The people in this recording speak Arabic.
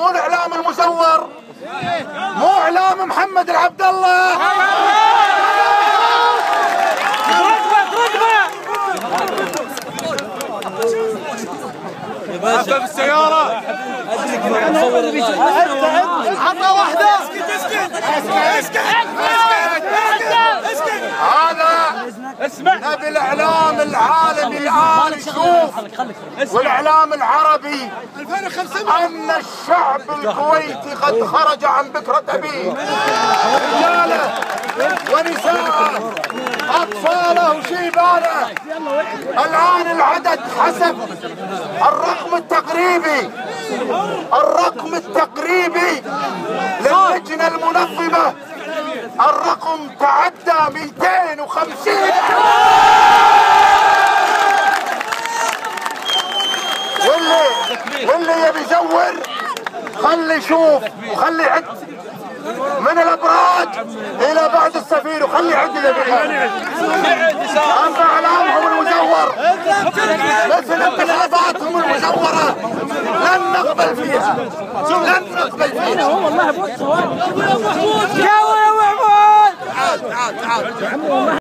مو الاعلام المزور، مو اعلام محمد العبد الله. ركب السيارة عطى واحدة. هذا نبي الاعلام العالمي الان يشوف، والاعلام العربي، ان الشعب الكويتي قد خرج عن بكرة ابيه، رجاله ونساء، اطفاله وشيبانه. الان العدد حسب الرقم التقريبي للجنة المنظمة، الرقم تعدى 250. واللي يبي يزور خلي يشوف وخلي يعد من الابراج الى بعد السفير، وخلي يعد اذا بيعد. اما اعلامهم المزور مثل انتخاباتهم المزوره لن نقبل فيها، لن نقبل فيها. والله بص